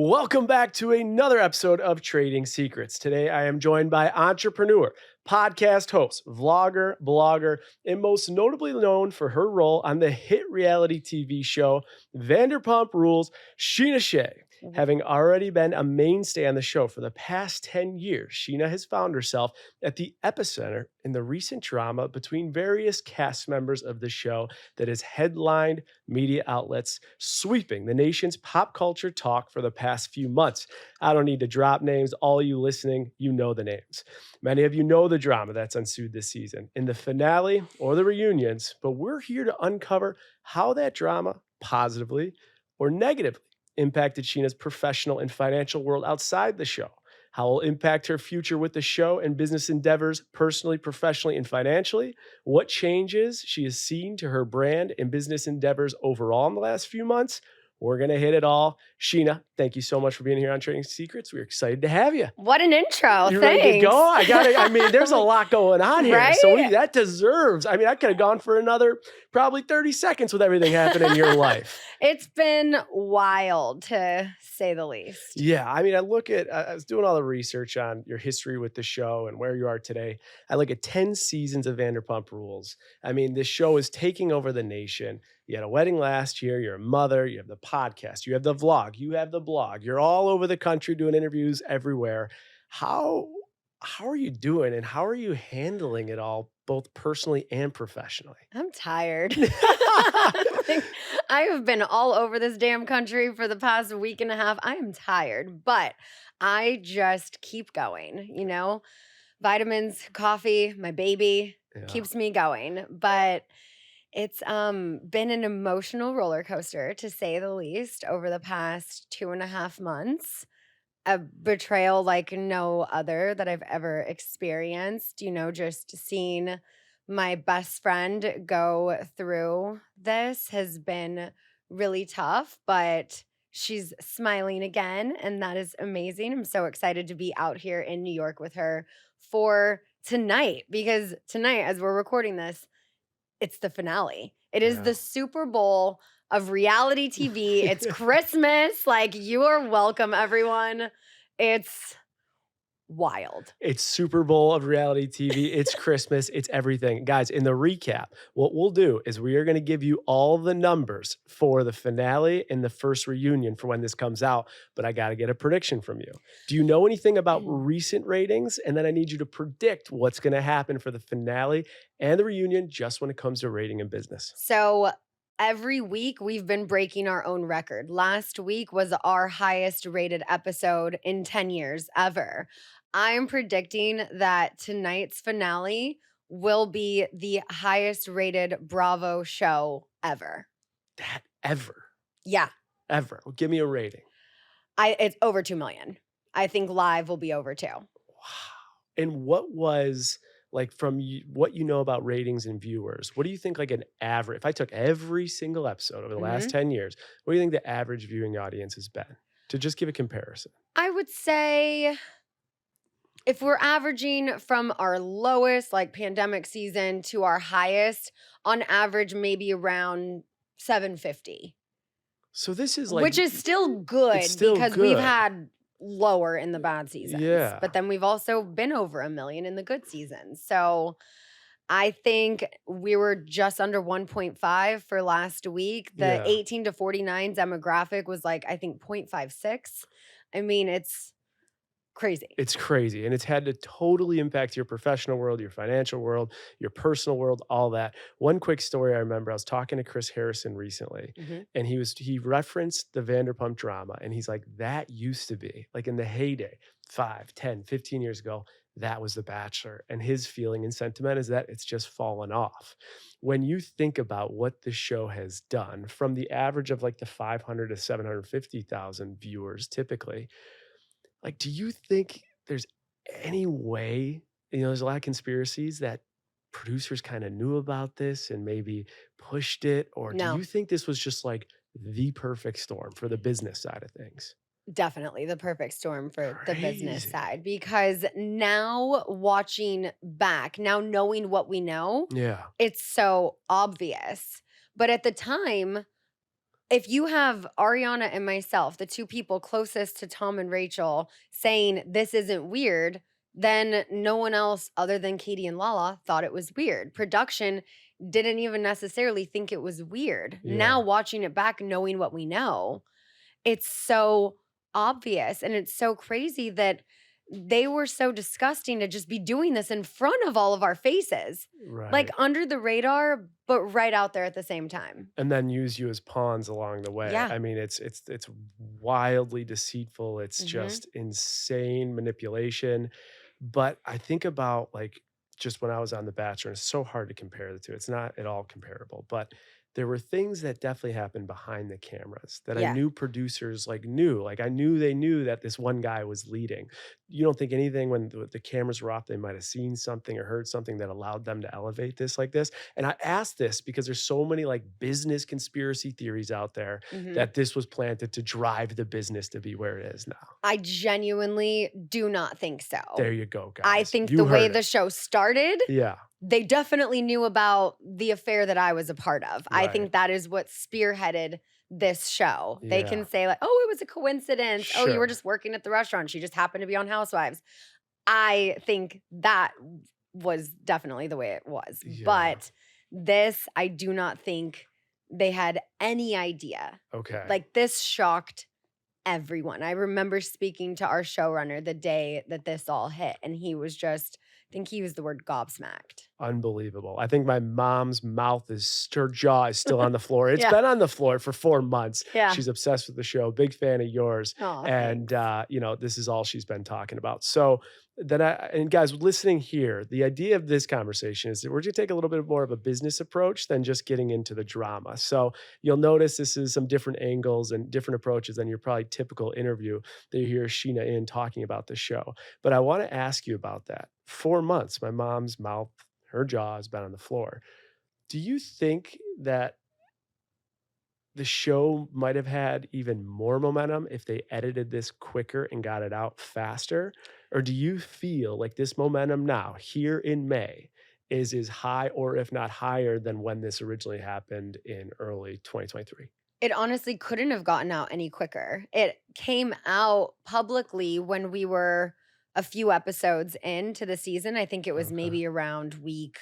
Welcome back to another episode of Trading Secrets. Today, I am joined by entrepreneur, podcast host, vlogger, blogger, and most notably known for her role on the hit reality TV show Vanderpump Rules Scheana Shay. Having already been a mainstay on the show for the past 10 years, Scheana has found herself at the epicenter in the recent drama between various cast members of the show that has headlined media outlets, sweeping the nation's pop culture talk for the past few months. I don't need to drop names. All you listening, you know the names. Many of you know the drama that's ensued this season in the finale or the reunions, but we're here to uncover how that drama positively or negatively impacted Sheena's professional and financial world outside the show, how it will impact her future with the show and business endeavors personally, professionally, and financially, what changes she has seen to her brand and business endeavors overall in the last few months. We're going to hit it all. Scheana, thank you so much for being here on Trading Secrets. We're excited to have you. What an intro. You Thanks. ready to go? There's a lot going on here. Right? So that deserves, I could have gone for another probably 30 seconds with everything happening in your life. It's been wild, to say the least. Yeah, I was doing all the research on your history with the show and where you are today. I look at 10 seasons of Vanderpump Rules. This show is taking over the nation. You had a wedding last year. You're a mother. You have the podcast. You have the vlog. You have the blog. You're all over the country doing interviews everywhere. How are you doing, and how are you handling it all, both personally and professionally? I'm tired. I have been all over this damn country for the past week and a half. I am tired, but I just keep going, Vitamins, coffee, my baby keeps me going. But it's been an emotional roller coaster, to say the least, over the past 2.5 months. A betrayal like no other that I've ever experienced, just seeing my best friend go through this has been really tough, but she's smiling again, and that is amazing. I'm so excited to be out here in New York with her for tonight, because tonight, as we're recording this, it's the finale. It is the Super Bowl of reality TV. It's Christmas. You are welcome, everyone. It's wild. It's Super Bowl of reality TV. It's Christmas. It's everything. Guys, in the recap, what we'll do is we are going to give you all the numbers for the finale and the first reunion for when this comes out, but I got to get a prediction from you. Do you know anything about recent ratings? And then I need you to predict what's going to happen for the finale and the reunion just when it comes to rating and business. So every week we've been breaking our own record. Last week was our highest rated episode in 10 years ever. I'm predicting that tonight's finale will be the highest rated Bravo show ever. That ever? Yeah. Ever. Well, give me a rating. It's over 2 million. I think live will be over 2. Wow. And what was, from what you know about ratings and viewers, what do you think an average, if I took every single episode over the last 10 years, what do you think the average viewing audience has been? To just give a comparison. I would say, if we're averaging from our lowest, pandemic season, to our highest, on average, maybe around 750. So this is which is still good, because good. We've had lower in the bad seasons. Yeah. But then we've also been over 1 million in the good seasons. So I think we were just under 1.5 for last week. The 18 to 49 demographic was I think 0.56. It's crazy. It's crazy. And it's had to totally impact your professional world, your financial world, your personal world, all that. One quick story I remember, I was talking to Chris Harrison recently, and he referenced the Vanderpump drama. And he's like, that used to be, in the heyday, 5, 10, 15 years ago, that was The Bachelor. And his feeling and sentiment is that it's just fallen off. When you think about what the show has done, from the average of the 500 to 750,000 viewers typically, do you think there's any way, there's a lot of conspiracies that producers kind of knew about this and maybe pushed it? Or No. do you think this was just the perfect storm for the business side of things? Definitely the perfect storm for the business Crazy. side, because now watching back, now knowing what we know, Yeah. it's so obvious. But at the time, if you have Arianna and myself, the two people closest to Tom and Rachel, saying this isn't weird, then no one else other than Katie and Lala thought it was weird. Production didn't even necessarily think it was weird. Now, Yeah. watching it back, knowing what we know, it's so obvious and it's so crazy that they were so disgusting to just be doing this in front of all of our faces, like Right. under the radar, but right out there at the same time. And then use you as pawns along the way. Yeah. I mean, it's wildly deceitful. It's Hmm. just insane manipulation. But I think about like just when I was on The Bachelor, and it's so hard to compare the two. It's not at all comparable, but there were things that definitely happened behind the cameras that I Yeah. knew producers like knew. Like I knew they knew that this one guy was leading. You don't think anything when the cameras were off, they might have seen something or heard something that allowed them to elevate this like this. And I asked this because there's so many like business conspiracy theories out there Hmm. that this was planted to drive the business to be where it is now. I genuinely do not think so. There you go, I guys. think You the way heard it. the show started, Yeah, they definitely knew about the affair that I was a part of. I right. think that is what spearheaded this show. They Yeah, can say, like, oh, it was a coincidence. Oh, you were sure. just working at the restaurant. She just happened to be on Housewives. I think that was definitely the way it was. Yeah. But this, I do not think they had any idea. Okay. Like, this shocked everyone. I remember speaking to our showrunner the day that this all hit, and he was just, I think he used the word gobsmacked. Unbelievable. I think my mom's mouth is her jaw is still on the floor. It's Yeah. been on the floor for 4 months. Yeah. She's obsessed with the show, big fan of yours. Oh, And thanks. this is all she's been talking about. So and guys listening here, the idea of this conversation is that we're going to take a little bit more of a business approach than just getting into the drama. So you'll notice this is some different angles and different approaches than your probably typical interview that you hear Scheana in talking about the show. But I want to ask you about that. 4 months, my mom's mouth, her jaw has been on the floor. Do you think that the show might have had even more momentum if they edited this quicker and got it out faster? Or do you feel like this momentum now, here in May, is as high or if not higher than when this originally happened in early 2023? It honestly couldn't have gotten out any quicker. It came out publicly when we were a few episodes into the season. I think it was Okay. maybe around week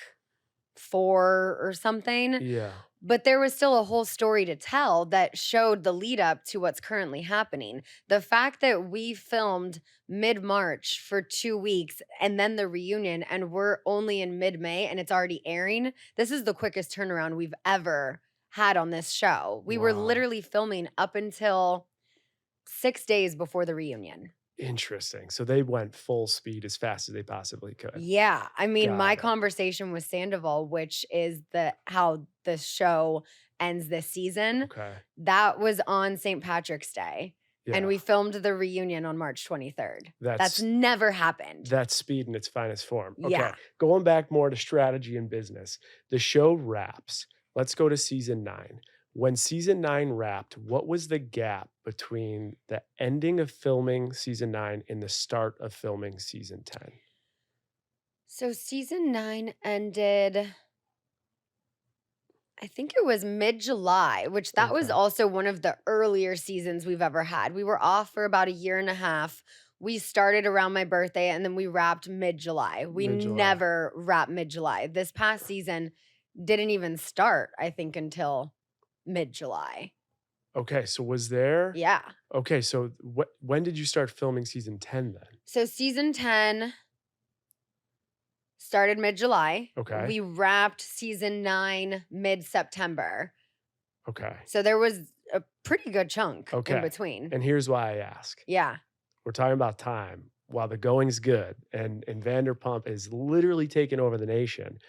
4 or something. Yeah. But there was still a whole story to tell that showed the lead up to what's currently happening. The fact that we filmed mid-March for 2 weeks and then the reunion and we're only in mid-May and it's already airing, this is the quickest turnaround we've ever had on this show. We were Wow. literally filming up until 6 days before the reunion. Interesting. So they went full speed as fast as they possibly could. Yeah, I mean, my Got it. conversation with Sandoval, which is how the show ends this season, Okay. that was on St. Patrick's Day, and Yeah. we filmed the reunion on March 23rd. That's That's never happened. That's speed in its finest form. Okay. Yeah. Going back more to strategy and business, the show wraps. Let's go to season 9. When season 9 wrapped, what was the gap between the ending of filming season 9 and the start of filming season 10? So season 9 ended, I think it was mid-July, which that was Okay. also one of the earlier seasons we've ever had. We were off for about a year and a half. We started around my birthday and then we wrapped mid-July. We Mid-July. never wrapped mid-July. This past season didn't even start, I think, until mid-July. Okay. So was there? Yeah. Okay. So when did you start filming season 10 then? So season 10 started mid-July. Okay. We wrapped season 9 mid-September. Okay. So there was a pretty good chunk Okay. in between. And here's why I ask. Yeah. We're talking about time. While the going's good and Vanderpump is literally taking over the nation,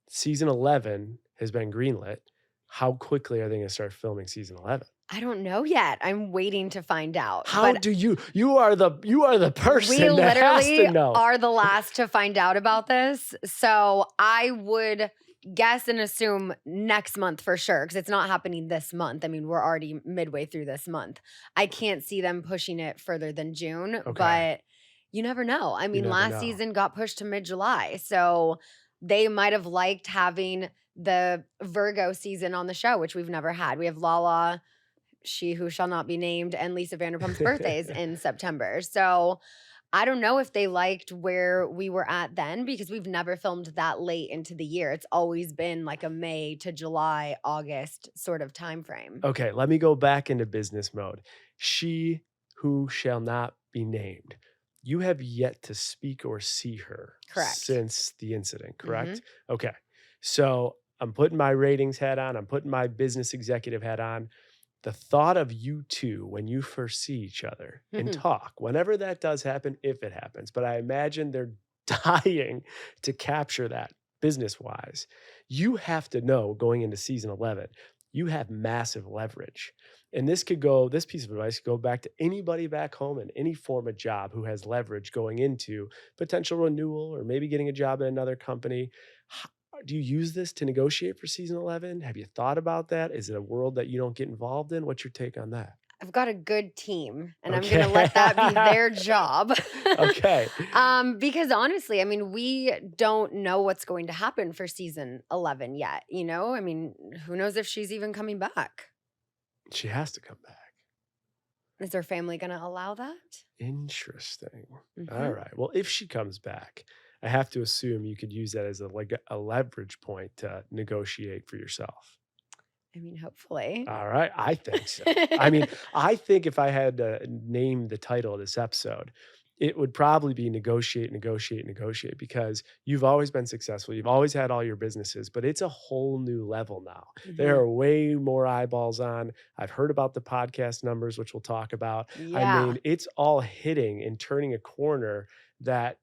season 11 has been greenlit. How quickly are they going to start filming season 11? I don't know yet. I'm waiting to find out. How But do you are the person we that has literally to know. are the last to find out about this. So I would guess and assume next month for sure, because it's not happening this month. I mean, we're already midway through this month. I can't see them pushing it further than June, Okay. but you never know. I mean, never last know. season got pushed to mid-July. So they might have liked having the Virgo season on the show, which we've never had. We have Lala, She Who Shall Not Be Named and Lisa Vanderpump's birthdays in September. So I don't know if they liked where we were at then because we've never filmed that late into the year. It's always been like a May to July, August sort of time frame. Okay, let me go back into business mode. She Who Shall Not Be Named. You have yet to speak or see her Correct. since the incident, correct? Okay. So I'm putting my ratings hat on. I'm putting my business executive hat on. The thought of you two when you first see each other and talk, whenever that does happen, if it happens, but I imagine they're dying to capture that business wise. You have to know going into season 11, you have massive leverage. And this piece of advice could go back to anybody back home in any form of job who has leverage going into potential renewal or maybe getting a job at another company. Do you use this to negotiate for season 11? Have you thought about that? Is it a world that you don't get involved in? What's your take on that? I've got a good team, and I'm going to let that be their job. Okay. Because honestly, I mean, we don't know what's going to happen for season 11 yet. You know, I mean, who knows if she's even coming back? She has to come back. Is her family going to allow that? Interesting. All right. Well, if she comes back, I have to assume you could use that as a leverage point to negotiate for yourself. I mean, hopefully. All right. I think so. I mean, I think if I had to name the title of this episode, it would probably be negotiate, negotiate, negotiate, because you've always been successful. You've always had all your businesses, but it's a whole new level now. There are way more eyeballs on. I've heard about the podcast numbers, which we'll talk about. I mean, it's all hitting and turning a corner that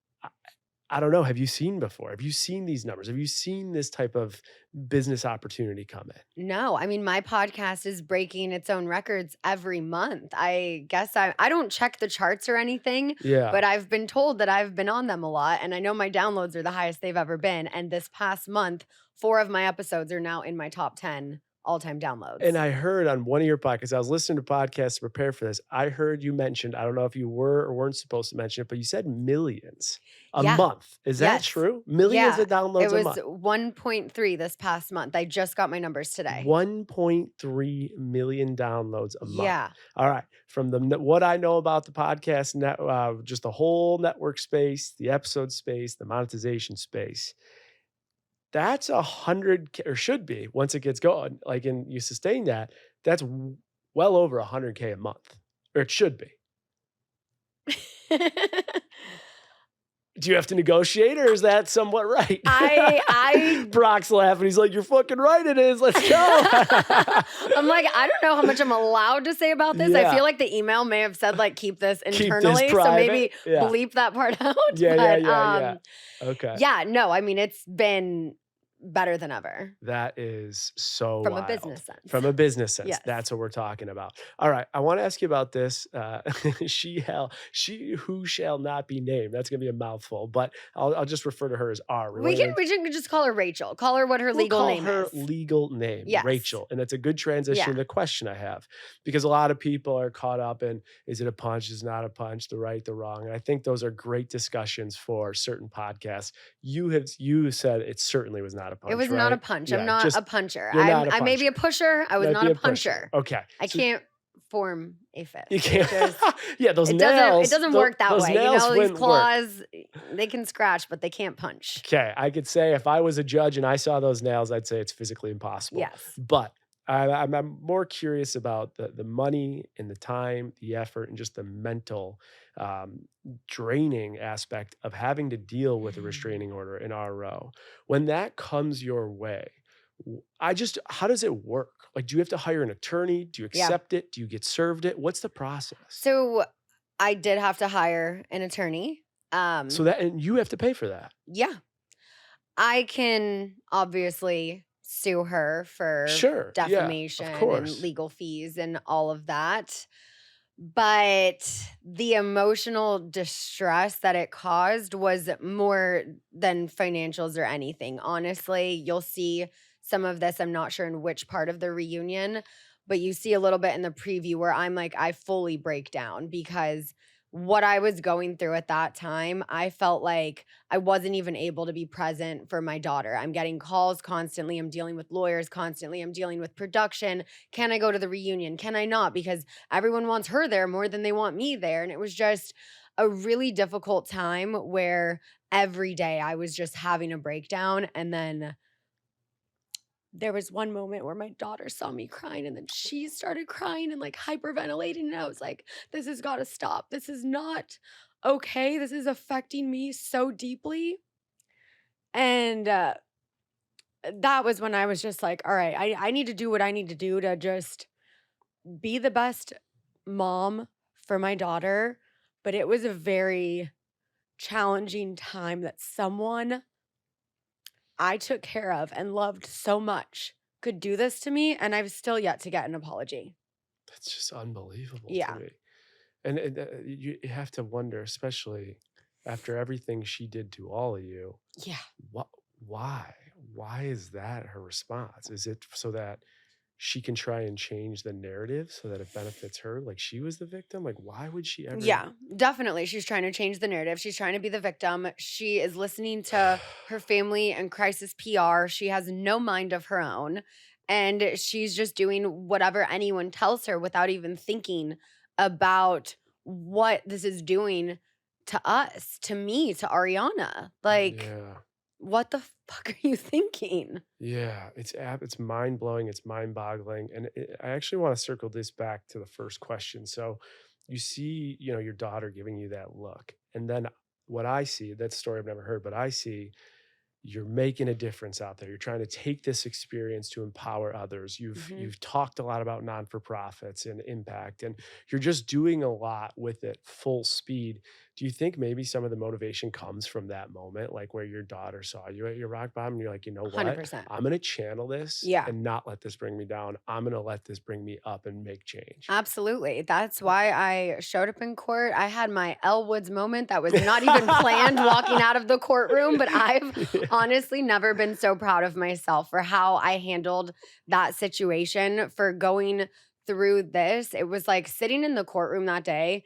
I don't know. Have you seen before? Have you seen these numbers? Have you seen this type of business opportunity come in? No, I mean, my podcast is breaking its own records every month. I guess I don't check the charts or anything, but I've been told that I've been on them a lot. And I know my downloads are the highest they've ever been. And this past month, 4 of my episodes are now in my top 10 all-time downloads. And I heard on one of your podcasts, I was listening to podcasts to prepare for this. I heard you mentioned, I don't know if you were or weren't supposed to mention it, but you said millions a month. Is that true? Millions of downloads a month. It was 1.3 this past month. I just got my numbers today. 1.3 million downloads a month. Yeah. All right. From what I know about the podcast, just the whole network space, the episode space, the monetization space, that's 100, or should be once it gets going, like, and you sustain that, that's well over 100K a month, or it should be. Do you have to negotiate, or is that somewhat right? Brock's laughing. He's like, "You're fucking right. It is. Let's go." I'm like, I don't know how much I'm allowed to say about this. I feel like the email may have said like, keep this internally, so maybe bleep that part out. Yeah. Okay. Yeah. No, I mean, it's been better than ever. That is so from wild. A business sense. From a business sense. Yes. That's what we're talking about. All right. I want to ask you about this. She Who Shall Not Be Named. That's going to be a mouthful, but I'll just refer to her as R. We can just call her Rachel. Call her what her legal name is. Her legal name, Rachel. And that's a good transition to the question I have, because a lot of people are caught up in, is it a punch? Is it not a punch? The right, the wrong. And I think those are great discussions for certain podcasts. You said it certainly was not a punch. It was not a punch. I'm not a puncher. I may be a pusher. I was not a puncher. Okay. I can't form a fist. You can't. Those it nails. It doesn't work that way. You know, these claws, they can scratch, but they can't punch. Okay. I could say if I was a judge and I saw those nails, I'd say it's physically impossible. Yes. But I'm more curious about the money and the time, the effort, and just the mental draining aspect of having to deal with a restraining order in RO. When that comes your way, how does it work? Like, do you have to hire an attorney? Do you accept it? Do you get served it? What's the process? So I did have to hire an attorney. And you have to pay for that. Yeah. I can obviously sue her for defamation and legal fees and all of that. But the emotional distress that it caused was more than financials or anything. Honestly, you'll see some of this. I'm not sure in which part of the reunion, but you see a little bit in the preview where I'm like, I fully break down because what I was going through at that time, I felt like I wasn't even able to be present for my daughter. I'm getting calls constantly. I'm dealing with lawyers constantly. I'm dealing with production. Can I go to the reunion? Can I not? Because everyone wants her there more than they want me there. And it was just a really difficult time where every day I was just having a breakdown. And then there was one moment where my daughter saw me crying and then she started crying and like hyperventilating. And I was like, this has got to stop. This is not okay. This is affecting me so deeply. And that was when I was just like, all right, I need to do what I need to do to just be the best mom for my daughter. But it was a very challenging time that someone I took care of and loved so much could do this to me, and I've still yet to get an apology. That's just unbelievable to Yeah. me. And you have to wonder, especially after everything she did to all of you, Yeah. what, why? Why is that her response? Is it so that she can try and change the narrative so that it benefits her? Like she was the victim? Like, why would she ever? Yeah, definitely. She's trying to change the narrative. She's trying to be the victim. She is listening to her family and crisis PR. She has no mind of her own. And she's just doing whatever anyone tells her without even thinking about what this is doing to us, to me, to Arianna. Like, Yeah. what the fuck are you thinking? Yeah, it's mind blowing, it's mind boggling, and I actually want to circle this back to the first question. So, you see, your daughter giving you that look, and then what I see, that story I've never heard, but I see you're making a difference out there. You're trying to take this experience to empower others. You've Mhm. you've talked a lot about non-for-profits and impact, and you're just doing a lot with it full speed. Do you think maybe some of the motivation comes from that moment, like where your daughter saw you at your rock bottom, and you're like, you know what? 100%. I'm gonna channel this Yeah. and not let this bring me down. I'm gonna let this bring me up and make change. Absolutely. That's why I showed up in court. I had my Elle Woods moment that was not even planned walking out of the courtroom, but I've Yeah. honestly never been so proud of myself for how I handled that situation, for going through this. It was like sitting in the courtroom that day,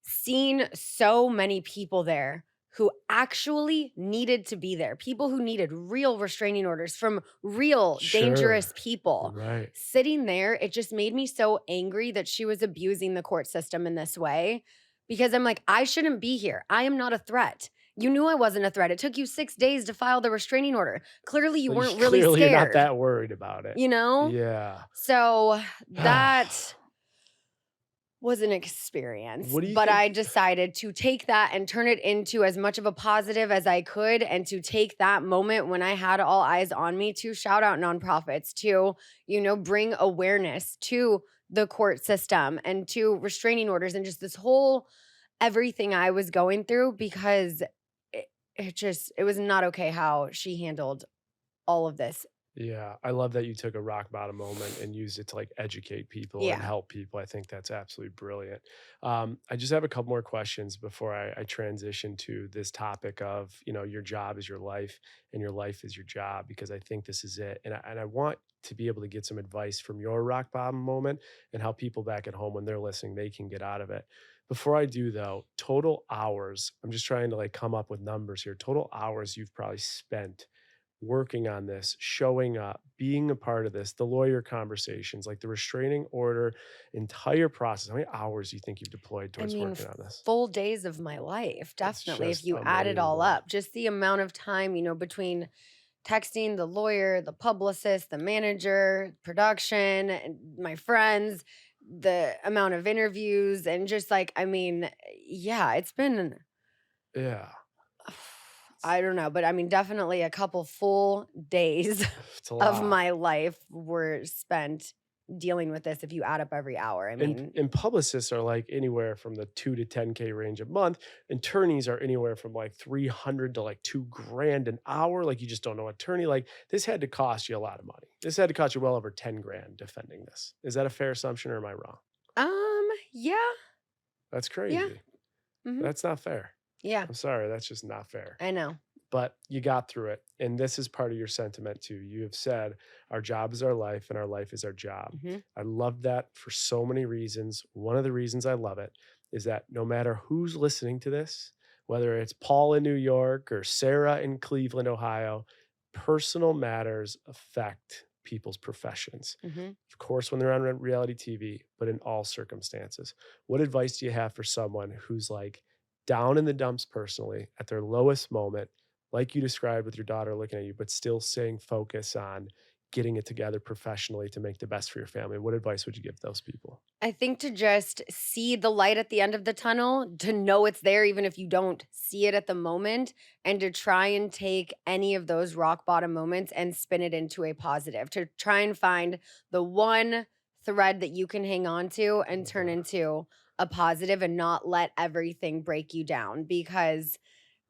seeing so many people there who actually needed to be there, people who needed real restraining orders from real Sure. dangerous people. Right. Sitting there, it just made me so angry that she was abusing the court system in this way, because I'm like, I shouldn't be here. I am not a threat. You knew I wasn't a threat. It took you 6 days to file the restraining order. Clearly, you Well, weren't really clearly you're not scared, that worried about it. you know? Yeah. So that was an experience, What do you but think? I decided to take that and turn it into as much of a positive as I could, and to take that moment when I had all eyes on me to shout out nonprofits, to, bring awareness to the court system and to restraining orders and just this whole everything I was going through, because it was not okay how she handled all of this. Yeah, I love that you took a rock bottom moment and used it to like educate people and Yeah. help people. I think that's absolutely brilliant. I just have a couple more questions before I transition to this topic of, your job is your life and your life is your job, because I think this is it. And I want to be able to get some advice from your rock bottom moment and how people back at home, when they're listening, they can get out of it. Before I do though, total hours, I'm just trying to like come up with numbers here. Total hours you've probably spent working on this, showing up, being a part of this, the lawyer conversations, like the restraining order, entire process. How many hours do you think you've deployed I towards mean, working on this? full days of my life, It's definitely. If just you add it all unbelievable. up, just the amount of time, between texting the lawyer, the publicist, the manager, production, and my friends, the amount of interviews, and just like, I mean, yeah, it's been, Yeah, I don't know, but I mean, definitely a couple full days it's a of lot. my life were spent dealing with this if you add up every hour. I And mean, and publicists are like anywhere from the 2 to 10K range a month. Attorneys are anywhere from like 300 to like 2 grand an hour. Like you just don't know attorney. Like this had to cost you a lot of money. This had to cost you well over 10 grand defending this. Is that a fair assumption or am I wrong? yeah, That's yeah, crazy. hmm That's not fair. yeah, I'm sorry, that's just not fair. I know. But you got through it. And this is part of your sentiment too. You have said, our job is our life and our life is our job. hmm I love that for so many reasons. One of the reasons I love it is that no matter who's listening to this, whether it's Paul in New York or Sarah in Cleveland, Ohio, personal matters affect people's professions. Mhm. Of course, when they're on reality TV, but in all circumstances. What advice do you have for someone who's like down in the dumps personally at their lowest moment, like you described with your daughter looking at you, but still staying focused on getting it together professionally to make the best for your family? What advice would you give those people? I think to just see the light at the end of the tunnel, to know it's there, even if you don't see it at the moment, and to try and take any of those rock bottom moments and spin it into a positive, to try and find the one thread that you can hang on to and turn into a positive and not let everything break you down. Because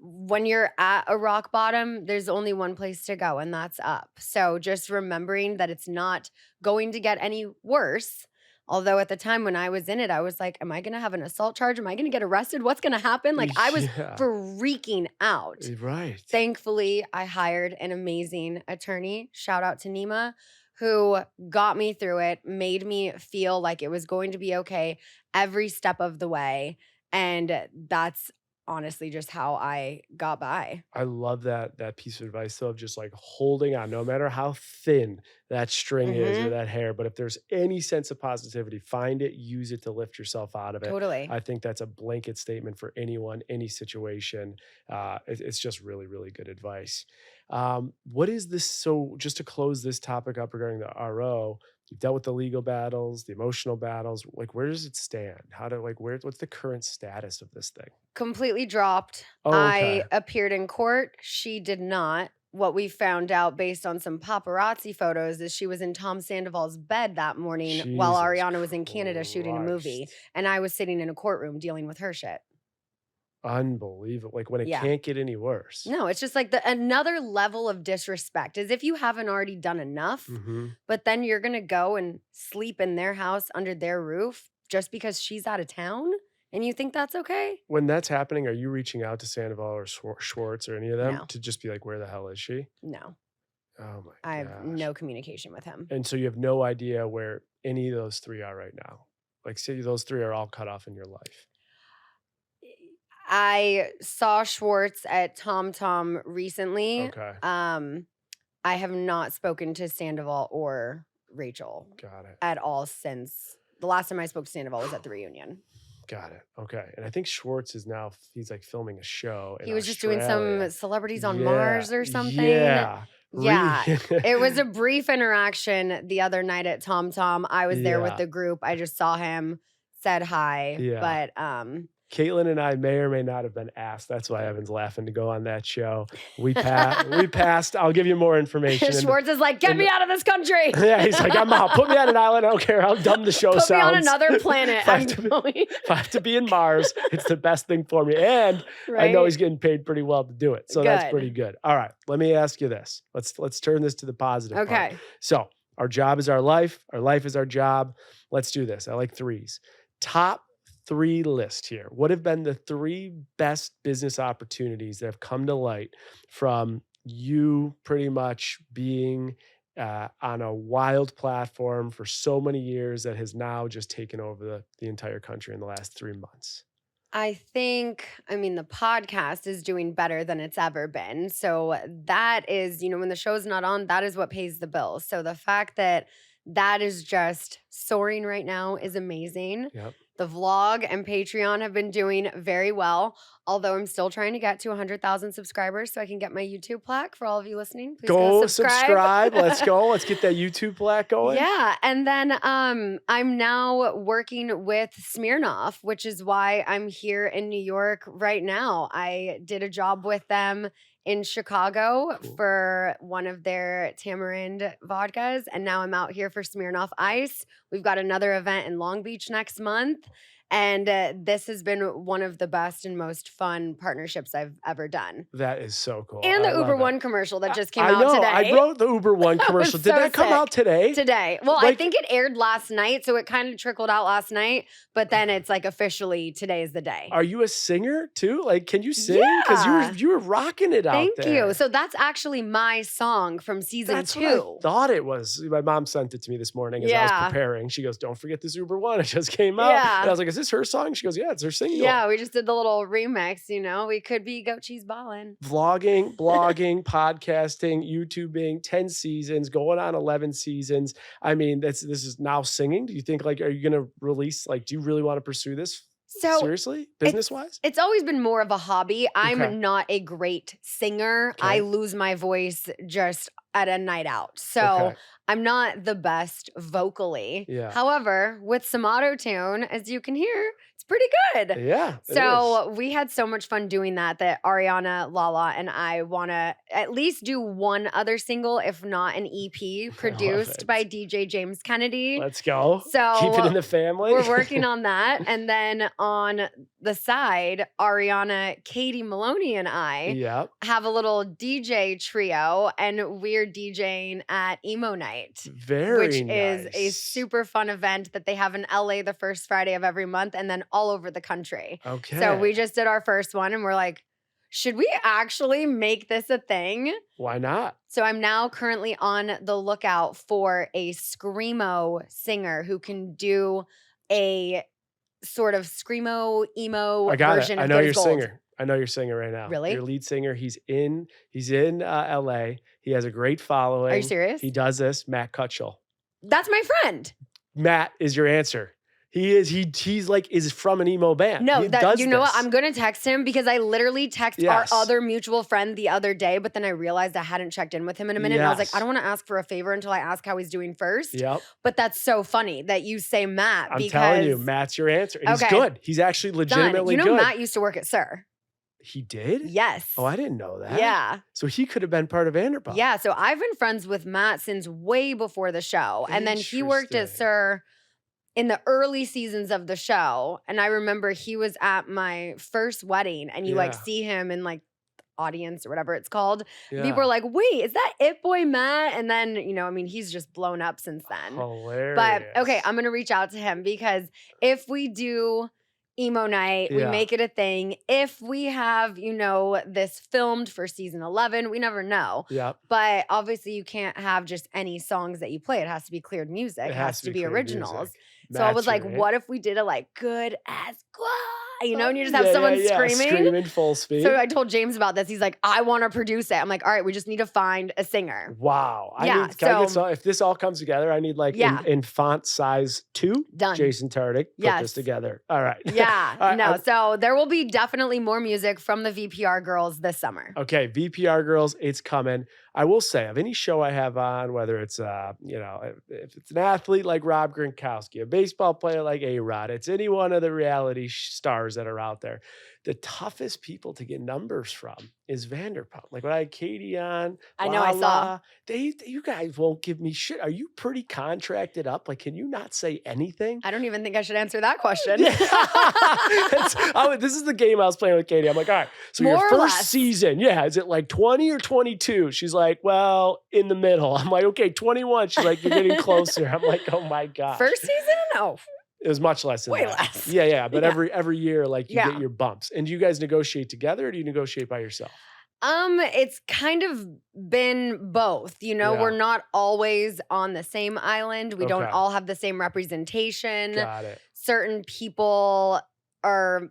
when you're at a rock bottom, there's only one place to go, and that's up. So just remembering that it's not going to get any worse. Although at the time when I was in it, I was like, am I going to have an assault charge? Am I going to get arrested? What's going to happen? Like, I was Yeah. freaking out. Right. Thankfully, I hired an amazing attorney. Shout out to Nima, who got me through it, made me feel like it was going to be okay every step of the way. And that's honestly just how I got by. I love that piece of advice though, of just like holding on, no matter how thin that string is or Mhm. that hair. But if there's any sense of positivity, find it, use it to lift yourself out of it. Totally. I think that's a blanket statement for anyone, any situation. It's just really, really good advice. What is this? So, just to close this topic up regarding the RO, you've dealt with the legal battles, the emotional battles. Like, where does it stand? How to like what's the current status of this thing? Completely dropped. Oh, okay. I appeared in court. She did not. What we found out based on some paparazzi photos is she was in Tom Sandoval's bed that morning while Jesus Ariana was in Canada shooting a movie. Christ. And I was sitting in a courtroom dealing with her shit. Unbelievable. Like when it Yeah. can't get any worse. No, it's just like another level of disrespect, as if you haven't already done enough, Mhm. but then you're going to go and sleep in their house under their roof just because she's out of town and you think that's okay? When that's happening, are you reaching out to Sandoval or Schwartz or any of them No. to just be like, "Where the hell is she?" No. Oh my I have gosh. no communication with him. And so you have no idea where any of those 3 are right now? Like, say those 3 are all cut off in your life. I saw Schwartz at Tom Tom recently. Okay. I have not spoken to Sandoval or Rachel Got it. at all since the last time I spoke to Sandoval was at the reunion. Got it. Okay. And I think Schwartz is now he's like filming a show in He was just doing Australia. some celebrities on Yeah, Mars or something. Yeah. Yeah. It was a brief interaction the other night at Tom Tom. I was there with Yeah. the group. I just saw him, said hi. Yeah. But Caitlin and I may or may not have been asked. That's why Evan's laughing to go on that show. We passed. I'll give you more information. Schwartz is like, get me out of this country. Yeah, he's like, I'm out. Put me on an island. I don't care how dumb the show Put sounds. me on another planet. If I I'm have to be- going. If I have to be in Mars, it's the best thing for me. And I know Right? he's getting paid pretty well to do it. So that's Good. pretty good. All right. Let me ask you this. Let's turn this to the positive part. Okay. So our job is our life. Our life is our job. Let's do this. I like threes. Top 3 list here. What have been the 3 best business opportunities that have come to light from you pretty much being on a wild platform for so many years that has now just taken over the entire country in the last 3 months? I mean, the podcast is doing better than it's ever been. So that is, when the show's not on, that is what pays the bills. So the fact that that is just soaring right now is amazing. Yep. The vlog and Patreon have been doing very well, although I'm still trying to get to 100,000 subscribers so I can get my YouTube plaque for all of you listening. Please Go subscribe. Let's go. Let's get that YouTube plaque going. Yeah. And then I'm now working with Smirnoff, which is why I'm here in New York right now. I did a job with them in Chicago Cool. for one of their tamarind vodkas. And now I'm out here for Smirnoff Ice. We've got another event in Long Beach next month. And this has been one of the best and most fun partnerships I've ever done. That is so cool. And the I love Uber it. One commercial that just came I out know. today. I wrote the Uber One That commercial. was Did so that come sick. out today? Today. Well, I Like- think it aired last night, so it kind of trickled out last night, but then it's like officially today is the day. Are you a singer too? Like, can you sing? Because Yeah. you were rocking it out Thank there. you. So that's actually my song from season That's 2. what I thought it was. My mom sent it to me this morning as I was Yeah. preparing. She goes, "Don't forget this Uber One. It just came out." Yeah. And I was like, "Is this her song? She goes, yeah, it's her single. Yeah, we just did the little remix, you know. We could be goat cheese ballin'. Vlogging, blogging, podcasting, YouTubing, 10 seasons, going on 11 seasons. I mean, this is now singing. Do you think, like, are you going to release, like, do you really want to pursue this So seriously, business-wise? it's always been more of a hobby. Okay. I'm not a great singer. I Okay. lose my voice just at a night out. So Okay. I'm not the best vocally. Yeah. However, with some auto-tune, as you can hear, it's pretty good. Yeah. it is. So we had so much fun doing that Ariana, Lala, and I want to at least do one other single, if not an EP, produced it. by DJ James Kennedy. Let's go. So Keep it in the family. we're working on that. And then on the side, Ariana, Katie Maloney, and I Yep. have a little DJ trio, and we're DJing at Emo Night. Very Which nice. is a super fun event that they have in LA the first Friday of every month and then all over the country. Okay. So we just did our first one and we're like, should we actually make this a thing? Why not? So I'm now currently on the lookout for a screamo singer who can do a sort of screamo emo I got version it. I of know Good your as Gold. singer. I know your singer right now. Really? Your lead singer. He's in LA. He has a great following. Are you serious? He does this. Matt Cutchell. That's my friend. Matt is your answer. He's like is from an emo band. No, He does you know what? this. I'm gonna text him because I literally texted Yes. our other mutual friend the other day, but then I realized I hadn't checked in with him in a minute. And I was like, Yes. I don't want to ask for a favor until I ask how he's doing first. Yep. But that's so funny that you say Matt I'm because telling you, Matt's your answer. And he's Okay. good. He's actually done. legitimately You know good. Matt used to work at Sir. He did? Yes. Oh, I didn't know that. Yeah. So he could have been part of Vanderpump. Yeah. So I've been friends with Matt since way before the show. And then he worked at Interesting. Sir in the early seasons of the show. And I remember he was at my first wedding and you like Yeah. see him in like audience or whatever it's called. Yeah. People are like, wait, is that It Boy Matt? And then, you know, I mean, he's just blown up since then. Hilarious. But okay, I'm going to reach out to him because if we do Emo Night, we Yeah. make it a thing. If we have, you know, this filmed for season 11, we never know. Yep. But obviously, you can't have just any songs that you play. It has to be cleared music. It has to be clear originals. music. So I was Matt's like, your what if we did it like good as gold? You know, and you just have someone screaming. Screaming full speed. So I told James about this. He's like, I want to produce it. I'm like, all right, we just need to find a singer. Wow. Yeah, Can I get so- some, if this all comes together, I need like Yeah. in font size 2, Done. Jason Tardik, put Yes. this together. All right. Yeah, All right, no. So there will be definitely more music from the VPR girls this summer. Okay, VPR girls, it's coming. I will say, of any show I have on, whether it's you know, if it's an athlete like Rob Gronkowski, a baseball player like A-Rod, it's any one of the reality stars that are out there. The toughest people to get numbers from is Vanderpump. Like when I had Katie on, I know, I saw. Lala, you guys won't give me shit. Are you pretty contracted up? Like, can you not say anything? I don't even think I should answer that question. This is the game I was playing with Katie. I'm like, all right, so More your or first less. season, is it like 20 or 22? She's like, well, in the middle. I'm like, okay, 21. She's like, you're getting closer. I'm like, oh my gosh. First season? No. It was much less than Way that. less. Yeah. But Yeah. every year, like you Yeah. get your bumps. And do you guys negotiate together or do you negotiate by yourself? It's kind of been both. You know, Yeah. we're not always on the same island. We don't Okay. all have the same representation. Got it. Certain people are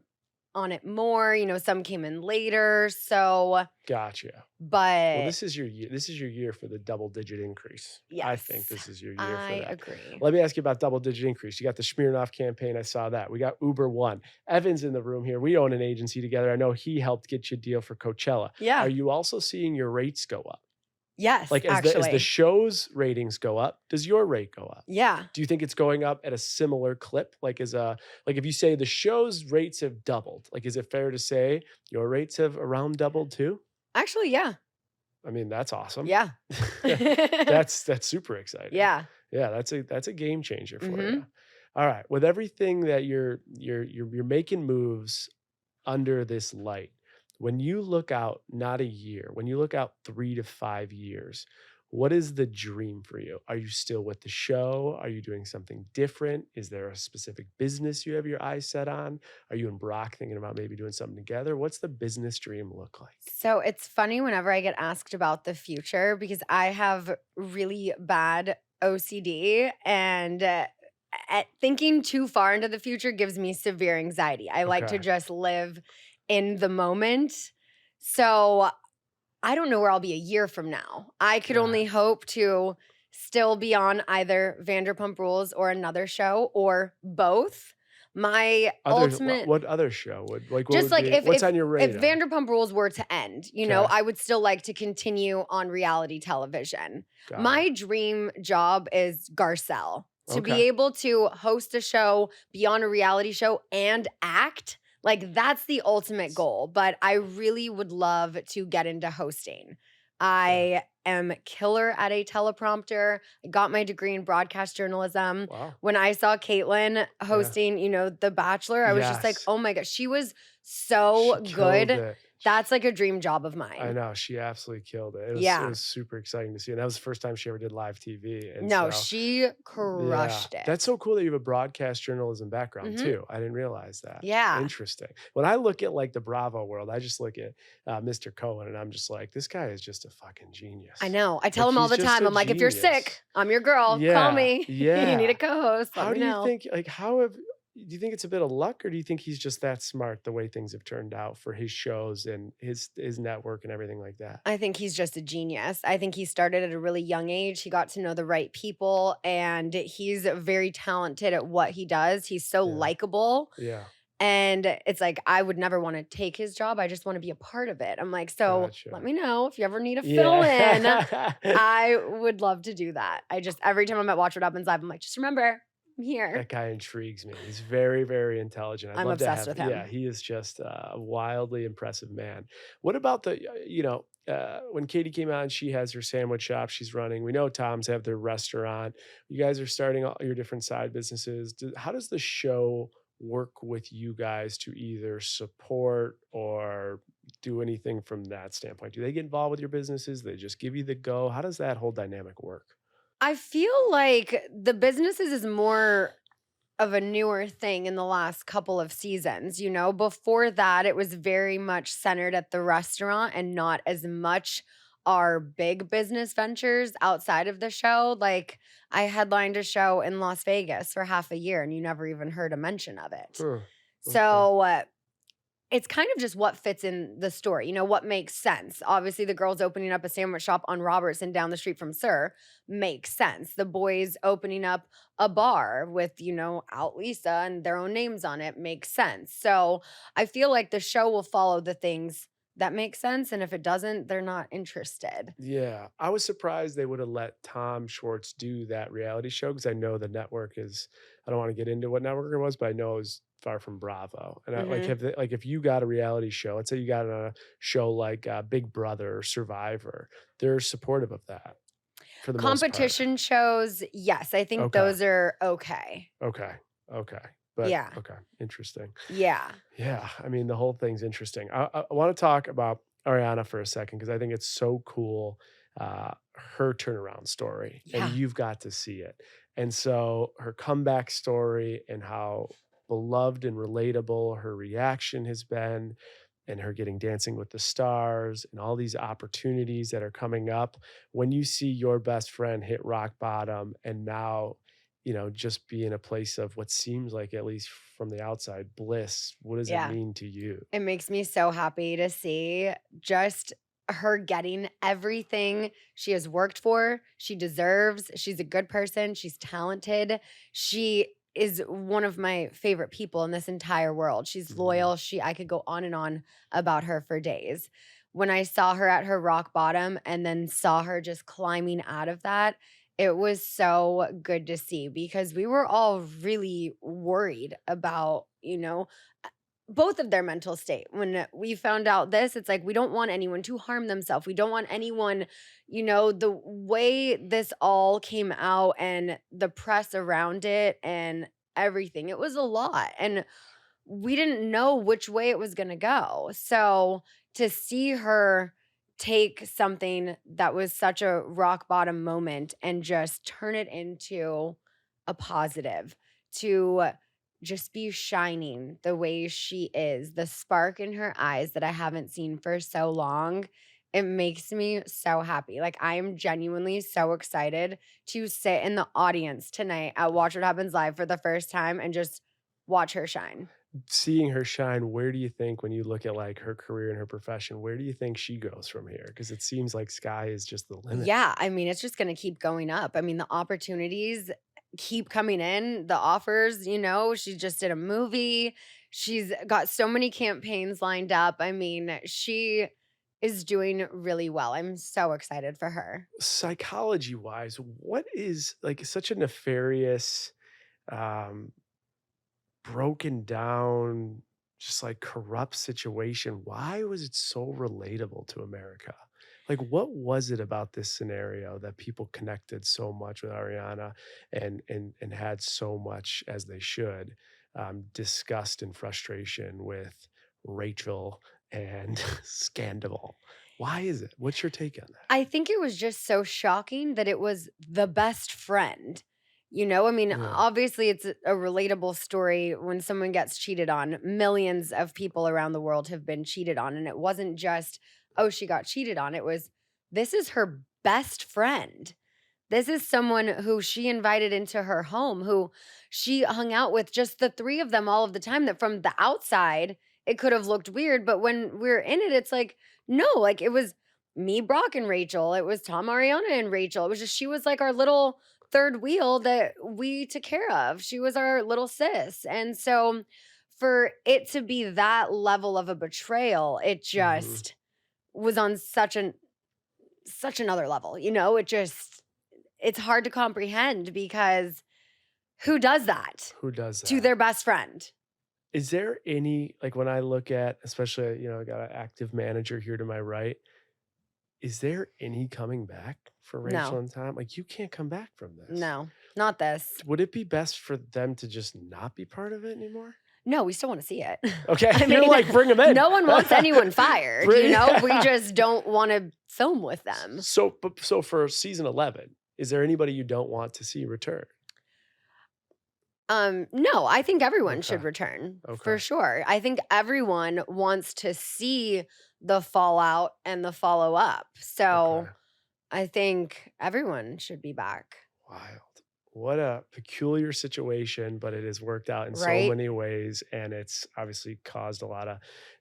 on it more. You know, some came in later. So, Gotcha. but Well, this is your year. This is your year for the double-digit increase. I think Yes, this is your year for I that. agree. Let me ask you about double-digit increase. You got the Smirnoff campaign. I saw that. We got Uber One. Evan's in the room here. We own an agency together. I know he helped get you a deal for Coachella. Yeah. Are you also seeing your rates go up? Yes, Like as actually. the show's ratings go up, does your rate go up? Yeah. Do you think it's going up at a similar clip? Like if you say the show's rates have doubled, like is it fair to say your rates have around doubled too? Actually, yeah. I mean, that's awesome. Yeah. That's super exciting. Yeah. Yeah, that's a game changer for Mhm. you. All right, with everything that you're making moves under this light, when you look out not a year, when you look out 3 to 5 years, what is the dream for you? Are you still with the show? Are you doing something different? Is there a specific business you have your eyes set on? Are you and Brock thinking about maybe doing something together? What's the business dream look like? So it's funny whenever I get asked about the future because I have really bad OCD and thinking too far into the future gives me severe anxiety. I like to Okay. just live in the moment. So I don't know where I'll be a year from now. I could only Right. hope to still be on either Vanderpump Rules or another show or both. My ultimate What other show what just would like be what's on your if radar? Vanderpump Rules were to end, Okay. I would still like to continue on reality television. Got it. My dream job is Garcelle. To be Okay. able to host a show, be on a reality show, and act, like that's the ultimate goal. But I really would love to get into hosting. Yeah. I am killer at a teleprompter. I got my degree in broadcast journalism. Wow. When I saw Caitlyn Yeah. hosting, The Bachelor, I was just like, Yes. oh my gosh, she was She so killed good. it. That's like a dream job of I mine. know, she absolutely killed it. It Yeah. was super exciting to see, and that was the first time she ever did live TV, and No, so she yeah. crushed That's it. so cool that you have a broadcast journalism background Hmm. too. I didn't realize that. Yeah. Interesting. When I look at, like, the Bravo world, I just look at, Mr. Cohen, and I'm just like, "This guy is just a fucking I genius." know. I tell Like, him all he's the just time. a I'm like, if you're sick, genius. I'm your girl. Call Yeah, me. You need a yeah. co-host. Let How me do you know. think like, how have do you think it's a bit of luck, or do you think he's just that smart the way things have turned out for his shows and his network and everything like that? I think he's just a genius. I think he started at a really young age. He got to know the right people, and he's very talented at what he does. He's so Yeah, likable. yeah, And it's like, I would never want to take his job. I just want to be a part of it. I'm like, so let gotcha. me know if you ever need a fill in. Yeah. I would love to do that. I just, every time I'm at Watch What Happens Live, I'm like, just remember, I'm here. That guy intrigues me. He's very, very intelligent. I'd I'm love to obsessed have with yeah, him. he is just a wildly impressive man. What about when Katie came on, she has her sandwich shop she's running. We know Tom's have their restaurant. You guys are starting all your different side businesses. How does the show work with you guys to either support or do anything from that standpoint? Do they get involved with your businesses? They just give you the go? How does that whole dynamic work? I feel like the businesses is more of a newer thing in the last couple of seasons. Before that, it was very much centered at the restaurant and not as much our big business ventures outside of the show. Like, I headlined a show in Las Vegas for half a year and you never even heard a mention of it. Huh, okay. So, it's kind of just what fits in the story, what makes sense. Obviously, the girls opening up a sandwich shop on Robertson down the street from Sir makes sense. The boys opening up a bar with, Out Lisa and their own names on it makes sense. So I feel like the show will follow the things that make sense. And if it doesn't, they're not interested. Yeah, I was surprised they would have let Tom Schwartz do that reality show because I know the network is. I don't want to get into what network it was, but I know it was far from Bravo. And I like Hmm. like if you got a reality show, let's say you got a show like Big Brother or Survivor, they're supportive of that for the most part. Competition shows, yes, I think Okay, those are okay. okay, okay, but Yeah. okay, interesting. Yeah. Yeah, I mean, the whole thing's interesting. I want to talk about Ariana for a second because I think it's so cool, her turnaround story, and Yeah. you've got to see it. And so her comeback story and how beloved and relatable her reaction has been, and her getting Dancing with the Stars and all these opportunities that are coming up. When you see your best friend hit rock bottom and now just be in a place of what seems like, at least from the outside, bliss. What does it Yeah. mean to you? It makes me so happy to see just her getting everything she has worked for, she deserves. She's a good person, she's talented. She is one of my favorite people in this entire world. She's Mhm. loyal. I could go on and on about her for days. When I saw her at her rock bottom and then saw her just climbing out of that, it was so good to see because we were all really worried about, both of their mental state. When we found out this, it's like we don't want anyone to harm themselves. We don't want anyone, the way this all came out and the press around it and everything. It was a lot. And we didn't know which way it was going to go. So to see her take something that was such a rock bottom moment and just turn it into a positive, to just be shining the way she is, the spark in her eyes that I haven't seen for so long. it makes me so happy. Like, I am genuinely so excited to sit in the audience tonight at Watch What Happens Live for the first time and just watch her shine. Seeing her shine, where do you think when you look at, like, her career and her profession, where do you think she goes from here? Because it seems like sky is just the limit. Yeah, I mean, it's just gonna keep going up. I mean, the opportunities keep coming in, the offers, she just did a movie. She's got so many campaigns lined up. I mean, she is doing really well. I'm so excited for her. Psychology-wise, what is, like, such a nefarious, um broken down, just like corrupt situation, why was it so relatable to America? Like, what was it about this scenario that people connected so much with Ariana and had so much as they should, disgust and frustration with Rachel and Scandal? Why is it? What's your take on that? I think it was just so shocking that it was the best friend. I mean, Yeah. obviously, it's a relatable story when someone gets cheated on. Millions of people around the world have been cheated on. And it wasn't just, oh, she got cheated on. It was, this is her best friend. This is someone who she invited into her home, who she hung out with, just the three of them all of the time, that from the outside, it could have looked weird. But when we're in it, it's like, no, like it was me, Brock, and Rachel. It was Tom, Ariana, and Rachel. It was just, she was like our little third wheel that we took care of. She was our little sis. And so for it to be that level of a betrayal, it Mhm. just was on such another level. It's hard to comprehend because who does that Who does to that? their best friend? Is there any, like, when I look at, especially, I got an active manager here to my right, is there any coming back for Rachel No, and Tom? Like, you can't come back from this. no, not this. Would it be best for them to just not be part of it anymore? No, we still want to see it. Okay, I you're mean, like, bring them in. no one wants anyone fired, We Yeah. just don't want to film with them. So for season 11, is there anybody you don't want to see return? No, I think everyone Okay. should return for Okay. sure. I think everyone wants to see the fallout and the follow up. Okay. So I think everyone should be back, Wild. What a peculiar situation, but it has worked out in so right? many ways, and it's obviously caused a lot of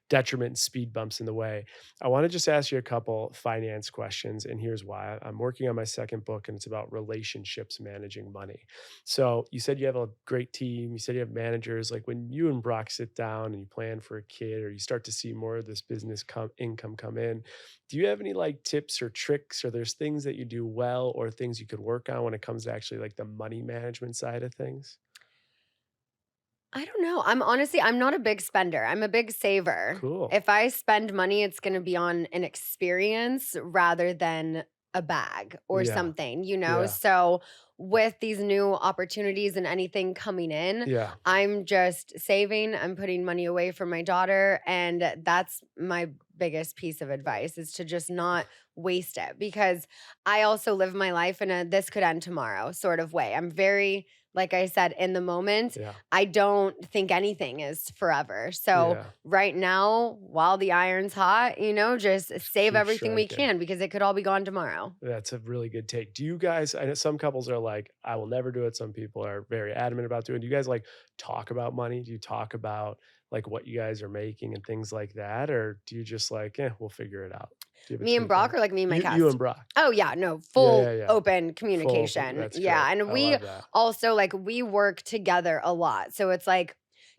detriment and speed bumps in the way. I want to just ask you a couple finance questions, and here's why. I'm working on my second book, and it's about relationships managing money. So you said you have a great team. You said you have managers. Like, when you and Brock sit down and you plan for a kid, or you start to see more of this business income come in, do you have any, like, tips or tricks, or there's things that you do well or things you could work on when it comes to actually, like, the money management side of things? I don't know. I'm not a big spender. I'm a big saver. Cool. If I spend money, it's going to be on an experience rather than a bag or Yeah. something. Yeah. So with these new opportunities and anything coming in, Yeah. I'm just saving, I'm putting money away for my daughter, and that's my biggest piece of advice, is to just not waste it, because I also live my life in a this could end tomorrow sort of way. I'm very, like I said, in the moment. Yeah. I don't think anything is forever. So Yeah. right now, while the iron's hot, just save Keep everything we striking. can, because it could all be gone tomorrow. That's a really good take. Do you guys, I know some couples are like, I will never do it. Some people are very adamant about doing it. Do you guys, like, talk about money? Do you talk about, like, what you guys are making and things like that? Or do you just like, we'll figure it out? Do you have a Me and take on Brock, it? or like me and my You and cast? Brock. Oh yeah, no, Yeah, yeah, full yeah. open Full open. communication. That's Yeah, great. and I we love that. also, like, we work together a lot. So it's like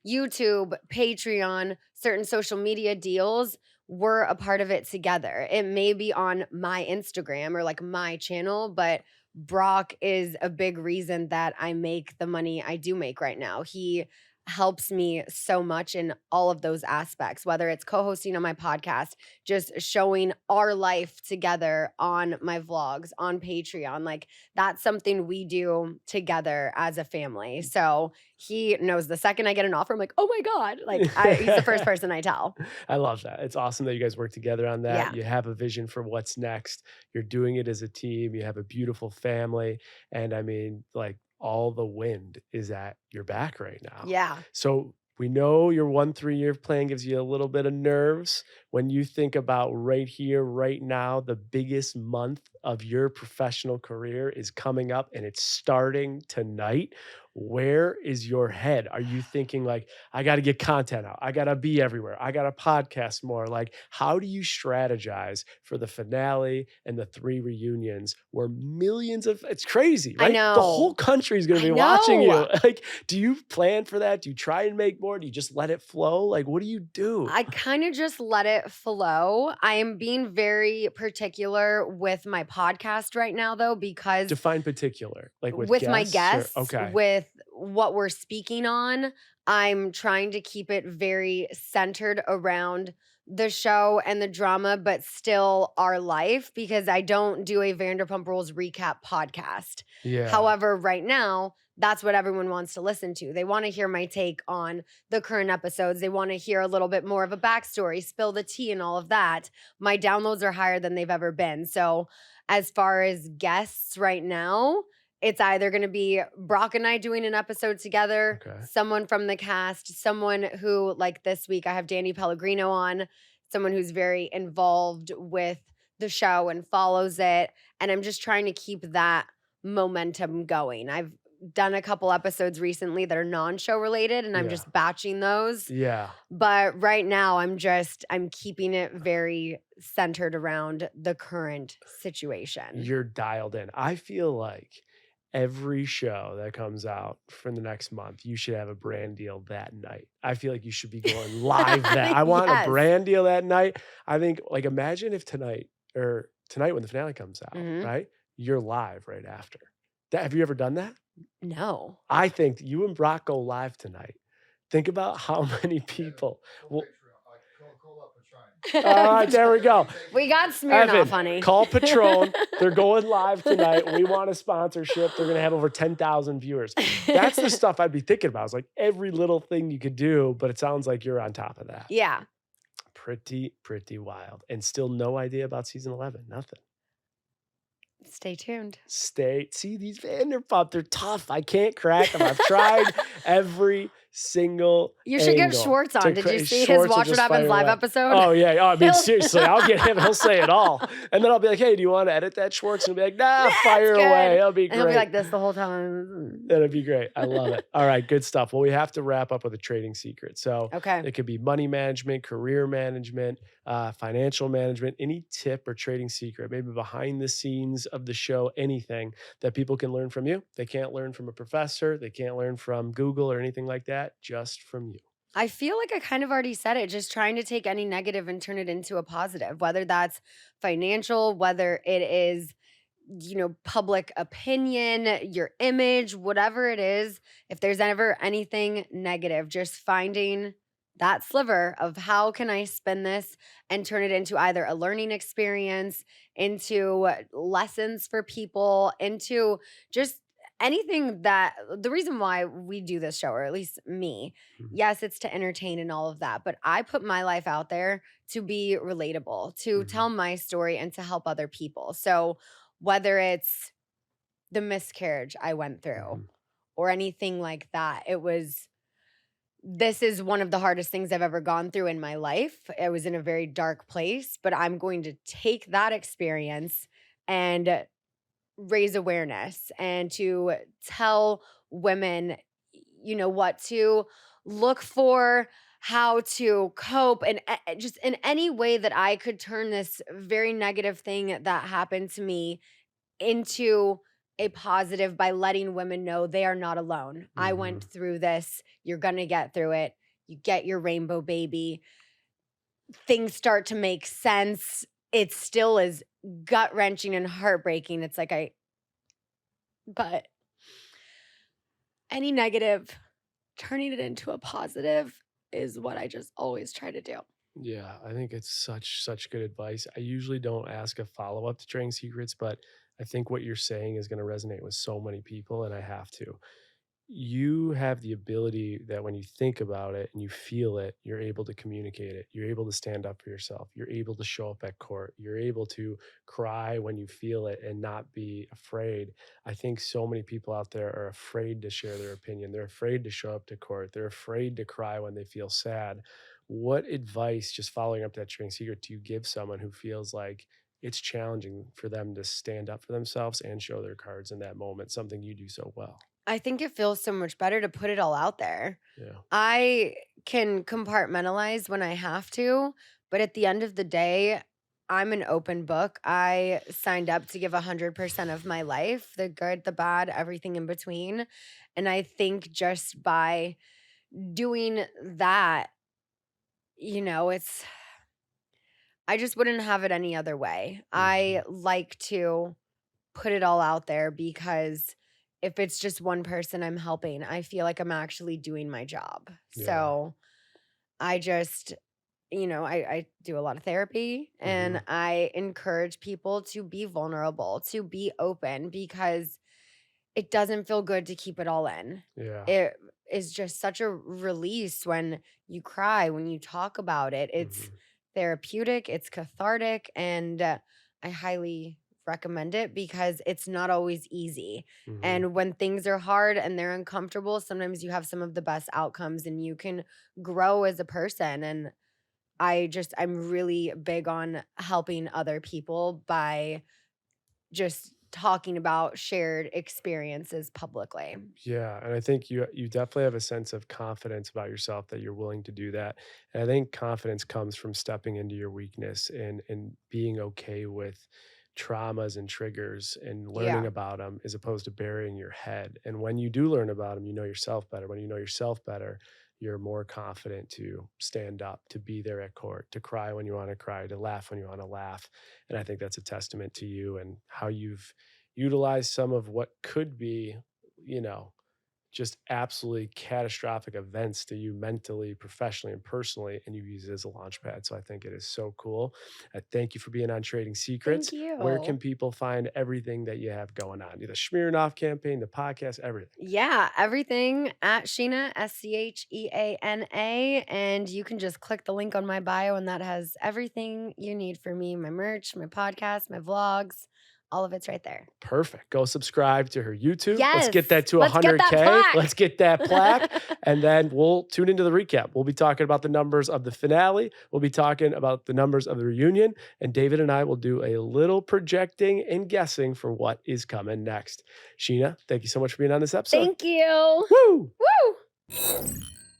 YouTube, Patreon, certain social media deals, we're a part of it together. It may be on my Instagram or like my channel, but Brock is a big reason that I make the money I do make right now. He helps me so much in all of those aspects, whether it's co-hosting on my podcast, just showing our life together on my vlogs, on Patreon. Like, that's something we do together as a family. So he knows the second I get an offer, I'm like, oh my God. Like, he's the first person I tell. I love that. It's awesome that you guys work together on that. Yeah. You have a vision for what's next. You're doing it as a team. You have a beautiful family. And I mean, like, all the wind is at your back right now. Yeah. So We know your 1 3-year plan gives you a little bit of nerves. When you think about right here, right now, the biggest month of your professional career is coming up and it's starting tonight. Where is your head? Are you thinking like, I got to get content out. I got to be everywhere. I got to podcast more. Like, how do you strategize for the finale and the 3 reunions where millions of, it's crazy, I right? The whole know. country is going to I be watching you. know. Like, do you plan for that? Do you try and make more? Do you just let it flow? Like, what do you do? I kind of just let it flow. I am being very particular with my podcast right now, though, because Define particular, like with with my guests or guests, okay. with what we're speaking on, I'm trying to keep it very centered around the show and the drama, but still our life because I don't do a Vanderpump Rules recap podcast. Yeah. However, right now, that's what everyone wants to listen to. They want to hear my take on the current episodes. They want to hear a little bit more of a backstory, spill the tea, and all of that. My downloads are higher than they've ever been. So, as far as guests right now, it's either going to be Brock and I doing an episode together, Okay. someone from the cast, someone who, like this week, I have Danny Pellegrino on, someone who's very involved with the show and follows it. And I'm just trying to keep that momentum going. I've done a couple episodes recently that are non-show related and I'm Yeah. just batching those. Yeah. But right now I'm keeping it very centered around the current situation. You're dialed in. I feel like every show that comes out for the next month, you should have a brand deal that night. I feel like you should be going live that. I want a Yes. brand deal that night. I think like imagine if tonight when the finale comes out, Mhm. right? You're live right after. Have you ever done that? No. I think you and Brock go live tonight. Think about how many people will. All right, there we go. We got Smirnoff, Evan, honey. call Patron. They're going live tonight. We want a sponsorship. They're going to have over 10,000 viewers. That's the stuff I'd be thinking about. It's like every little thing you could do, but it sounds like you're on top of that. Yeah. Pretty wild. And still no idea about season 11. Nothing. Stay tuned. See these Vanderpump, they're tough. I can't crack them. I've tried every single You should get angle Schwartz to on. Did you see his Schwartz will Watch What just Happens fire live away. episode? Oh, yeah. Oh, I mean, seriously, I'll get him. He'll say it all. And then I'll be like, hey, do you want to edit that, Schwartz? And he'll be like, nah, That's fire good. away. It'll be And great. he'll be like this the whole time. That'd be great. I love it. All right, good stuff. Well, we have to wrap up with a trading secret. So Okay. it could be money management, career management, financial management, any tip or trading secret, maybe behind the scenes of the show, anything that people can learn from you. They can't learn from a professor. They can't learn from Google or anything like that, just from you. I feel like I kind of already said it, just trying to take any negative and turn it into a positive, whether that's financial, whether it is, public opinion, your image, whatever it is. If there's ever anything negative, just finding that sliver of how can I spin this and turn it into either a learning experience, into lessons for people, into just anything that the reason why we do this show, or at least me, Mhm. yes, it's to entertain and all of that, but I put my life out there to be relatable, to Mhm. tell my story and to help other people. So whether it's the miscarriage I went through Mhm. or anything like that, this is one of the hardest things I've ever gone through in my life. I was in a very dark place, but I'm going to take that experience and raise awareness and to tell women, what to look for, how to cope, and just in any way that I could turn this very negative thing that happened to me into a positive by letting women know they are not alone. I went Mhm. through this. You're going to get through it. You get your rainbow baby. Things start to make sense. It still is gut wrenching and heartbreaking. It's like but any negative, turning it into a positive is what I just always try to do. Yeah, I think it's such good advice. I usually don't ask a follow-up to trading secrets, but I think what you're saying is going to resonate with so many people, and I have to. you have the ability that when you think about it and you feel it, you're able to communicate it. You're able to stand up for yourself. You're able to show up at court. You're able to cry when you feel it and not be afraid. I think so many people out there are afraid to share their opinion. They're afraid to show up to court. They're afraid to cry when they feel sad. What advice, just following up that training secret, do you give someone who feels like it's challenging for them to stand up for themselves and show their cards in that moment, something you do so well? I think it feels so much better to put it all out there. Yeah. I can compartmentalize when I have to, but at the end of the day, I'm an open book. I signed up to give 100% of my life, the good, the bad, everything in between. And I think just by doing that, it's I just wouldn't have it any other way. Mhm. I like to put it all out there because if it's just one person I'm helping, I feel like I'm actually doing my job. Yeah. So I just, I do a lot of therapy and Mhm. I encourage people to be vulnerable, to be open because it doesn't feel good to keep it all in. Yeah. It is just such a release when you cry, when you talk about it. It's Mhm. therapeutic, it's cathartic, and I highly recommend it because it's not always easy. Mhm. And when things are hard and they're uncomfortable, sometimes you have some of the best outcomes and you can grow as a person. And I'm really big on helping other people by just talking about shared experiences publicly. Yeah, and I think you definitely have a sense of confidence about yourself that you're willing to do that. And I think confidence comes from stepping into your weakness and being okay with traumas and triggers and learning Yeah. about them as opposed to burying your head. And when you do learn about them, you know yourself better. When you know yourself better, you're more confident to stand up, to be there at court, to cry when you want to cry, to laugh when you want to laugh. And I think that's a testament to you and how you've utilized some of what could be, you know, just absolutely catastrophic events to you mentally, professionally, and personally, and you use it as a launch pad. So I think it is so cool. I thank you for being on Trading Thank Secrets. Where can you. people find everything that you have going on? The Smearing campaign, the podcast, everything. Yeah, everything at Scheana, Scheana. And you can just click the link on my bio, and that has everything you need for me, my merch, my podcast, my vlogs. All of it's right there. Perfect. Go subscribe to her YouTube. Let's Yes. get that to Let's get that 100K. Let's plaque. get that plaque. And then we'll tune into the recap. We'll be talking about the numbers of the finale. We'll be talking about the numbers of the reunion. And David and I will do a little projecting and guessing for what is coming next. Scheana, thank you so much for being on this episode. Thank you. Woo! Woo.